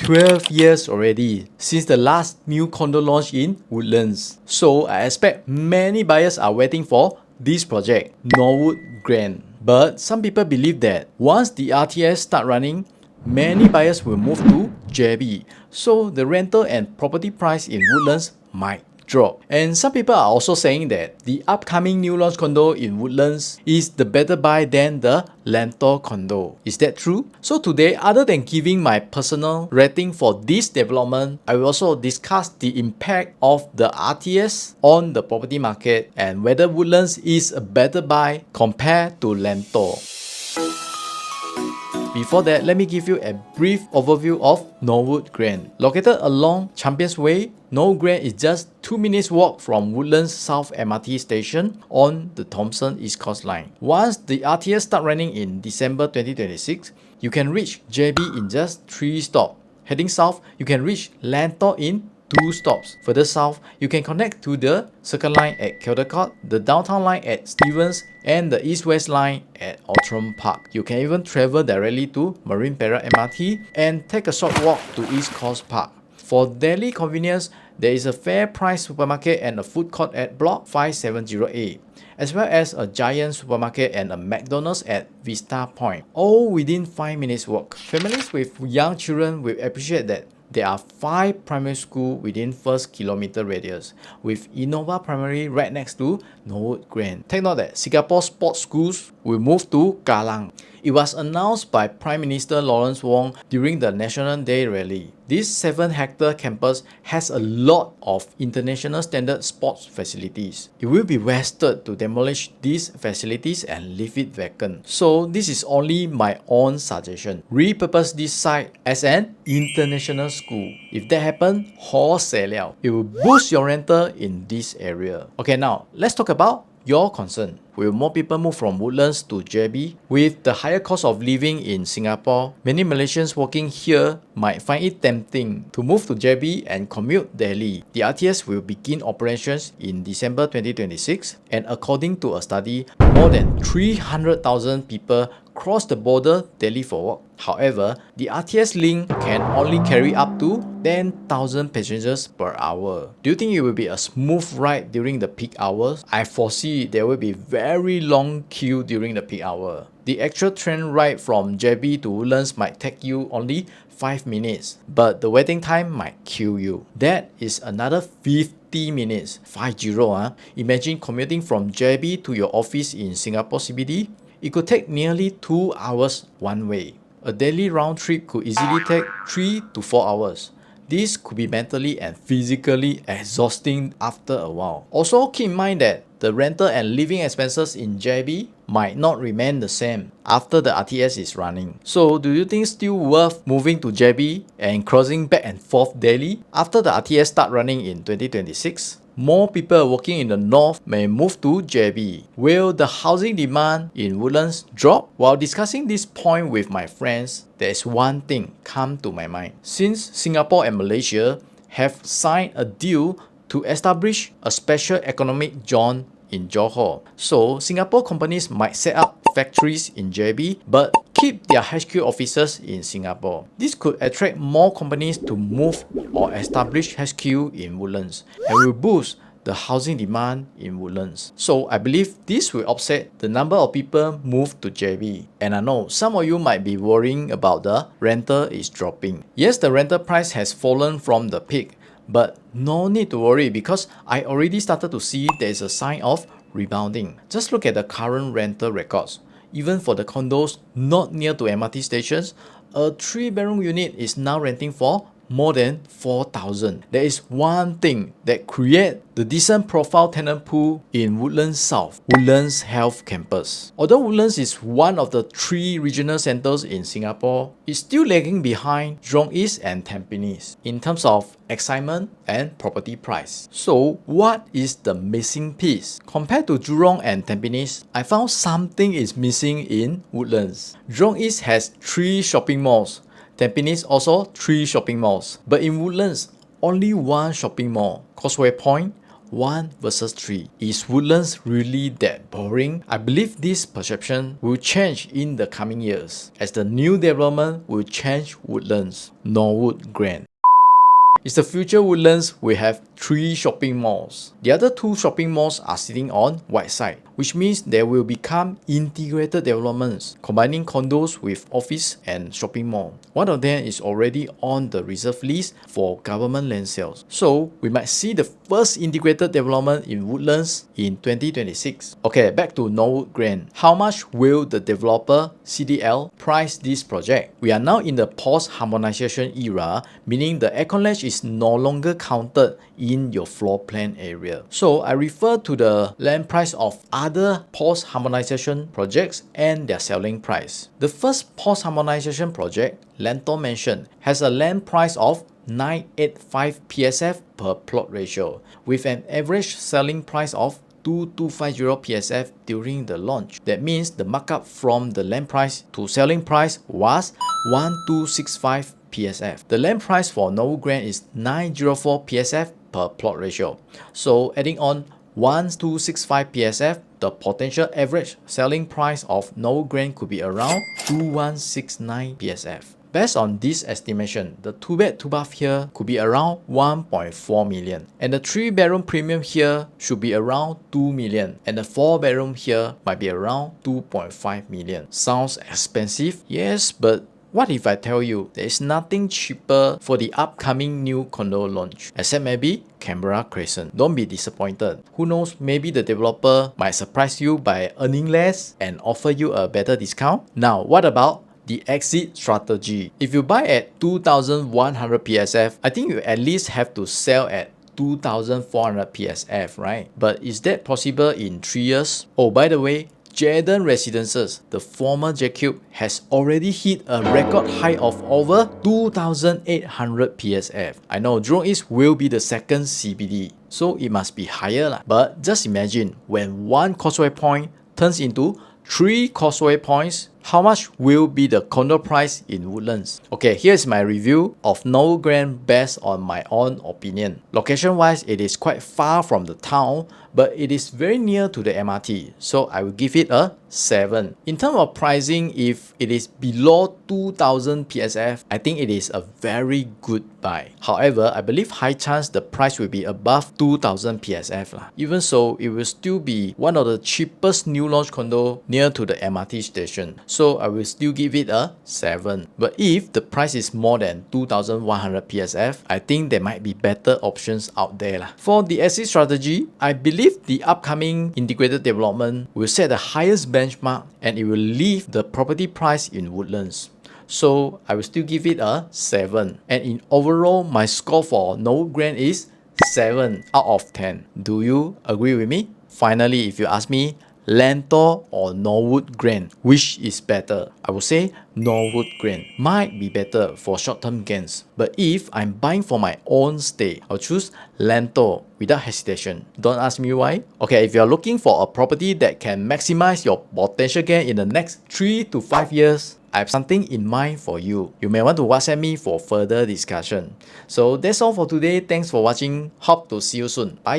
12 years already since the last new condo launch in Woodlands. So I expect many buyers are waiting for this project, Norwood Grand. But some people believe that once the RTS start running, many buyers will move to JB. So the rental and property price in Woodlands might drop. And some people are also saying that the upcoming new launch condo in Woodlands is the better buy than the Lentor condo. Is that true? So today, other than giving my personal rating for this development, I will also discuss the impact of the RTS on the property market and whether Woodlands is a better buy compared to Lentor. Before that, let me give you a brief overview of Norwood Grand. Located along Champions Way, Norwood Grand is just 2 minutes walk from Woodlands South MRT station on the Thomson East Coast Line. Once the RTS start running in December 2026, you can reach JB in just 3 stops. Heading south, you can reach Lentor in 2 stops. Further south, you can connect to the Circle Line at Caldecott, the Downtown Line at Stevens, and the East-West Line at Outram Park. You can even travel directly to Marine Parade MRT and take a short walk to East Coast Park. For daily convenience, there is a Fair Price supermarket and a food court at Block 570A, as well as a Giant supermarket and a McDonald's at Vista Point, all within 5 minutes walk. Families with young children will appreciate that there are 5 primary schools within 1st kilometer radius, with Innova Primary right next to Norwood Grand. Take note that Singapore sports schools will move to Kallang. It was announced by Prime Minister Lawrence Wong during the National Day rally. This 7-hectare campus has a lot of international standard sports facilities. It will be wasted to demolish these facilities and leave it vacant. So this is only my own suggestion. Repurpose this site as an international school. If that happens, wholesale, it will boost your rental in this area. Okay, now let's talk about your concern. Will more people move from Woodlands to JB? With the higher cost of living in Singapore, many Malaysians working here might find it tempting to move to JB and commute daily. The RTS will begin operations in December 2026, and according to a study, more than 300,000 people cross the border daily for work. However, the RTS link can only carry up to 10,000 passengers per hour. Do you think it will be a smooth ride during the peak hours? I foresee there will be very long queue during the peak hour. The actual train ride from JB to Woodlands might take you only 5 minutes, but the waiting time might kill you. That is another 50 minutes. 50, Imagine commuting from JB to your office in Singapore CBD. It could take nearly 2 hours one way. A daily round trip could easily take 3 to 4 hours. This could be mentally and physically exhausting after a while. Also, keep in mind that the rental and living expenses in JB might not remain the same after the RTS is running. So, do you think it's still worth moving to JB and crossing back and forth daily after the RTS start running in 2026? More people working in the north may move to JB. Will the housing demand in Woodlands drop? While discussing this point with my friends, there is one thing come to my mind. Since Singapore and Malaysia have signed a deal to establish a special economic zone in Johor, so Singapore companies might set up factories in JB but keep their HQ offices in Singapore. This could attract more companies to move or establish HQ in Woodlands and will boost the housing demand in Woodlands. So I believe this will offset the number of people move to JB. And I know some of you might be worrying about the rental is dropping. Yes, the rental price has fallen from the peak, but no need to worry because I already started to see there is a sign of rebounding. Just look at the current rental records. Even for the condos not near to MRT stations, a 3-bedroom unit is now renting for more than 4,000. There is one thing that creates the decent profile tenant pool in Woodlands South, Woodlands Health Campus. Although Woodlands is one of the 3 regional centers in Singapore, it's still lagging behind Jurong East and Tampines in terms of excitement and property price. So what is the missing piece? Compared to Jurong and Tampines, I found something is missing in Woodlands. Jurong East has 3 shopping malls. Tampines also 3 shopping malls. But in Woodlands, only 1 shopping mall, Causeway Point, 1 versus 3. Is Woodlands really that boring? I believe this perception will change in the coming years as the new development will change Woodlands, Norwood Grand. It's the future Woodlands. We have 3 shopping malls. The other 2 shopping malls are sitting on white side, which means there will become integrated developments, combining condos with office and shopping mall. One of them is already on the reserve list for government land sales. So we might see the first integrated development in Woodlands in 2026. Okay, back to Norwood Grand. How much will the developer CDL price this project? We are now in the post-harmonization era, meaning the aircon ledge is no longer counted in your floor plan area. So I refer to the land price of other post-harmonization projects and their selling price. The first post-harmonization project, Lentor Mansion, has a land price of 985 PSF per plot ratio, with an average selling price of 2250 PSF during the launch. That means the markup from the land price to selling price was 1265 PSF. The land price for Norwood Grand is 904 PSF per plot ratio. So adding on 1265 PSF, the potential average selling price of Norwood Grand could be around 2169 PSF. Based on this estimation, the 2-bed 2-bath here could be around 1.4 million, and the 3-bedroom premium here should be around 2 million, and the 4-bedroom here might be around 2.5 million. Sounds expensive? Yes, but what if I tell you there is nothing cheaper for the upcoming new condo launch, except maybe Canberra Crescent? Don't be disappointed. Who knows, maybe the developer might surprise you by earning less and offer you a better discount. Now, what about the exit strategy? If you buy at 2100 PSF, I think you at least have to sell at 2400 PSF, right? But is that possible in 3 years? Oh, by the way, Jayden Residences, the former J-Cube, has already hit a record high of over 2800 PSF. I know Jurong East will be the second CBD, so it must be higher lah. But just imagine when 1 Causeway Point turns into 3 Causeway Points, how much will be the condo price in Woodlands? Okay, here's my review of Norwood Grand based on my own opinion. Location wise, it is quite far from the town, but it is very near to the MRT, so I will give it a 7. In terms of pricing, if it is below 2000 PSF, I think it is a very good buy. However, I believe high chance the price will be above 2000 PSF lah. Even so, it will still be one of the cheapest new launch condo near to the MRT station. So I will still give it a 7. But if the price is more than 2100 PSF, I think there might be better options out there lah. For the exit strategy, I believe the upcoming integrated development will set the highest benchmark and it will leave the property price in Woodlands. So I will still give it a 7. And in overall, my score for Norwood Grand is 7 out of 10. Do you agree with me? Finally, if you ask me, Lentor or Norwood Grand, which is better? I would say Norwood Grand might be better for short-term gains. But if I'm buying for my own stay, I'll choose Lentor without hesitation. Don't ask me why. Okay, if you're looking for a property that can maximize your potential gain in the next 3 to 5 years, I have something in mind for you. You may want to WhatsApp me for further discussion. So that's all for today. Thanks for watching. Hope to see you soon. Bye.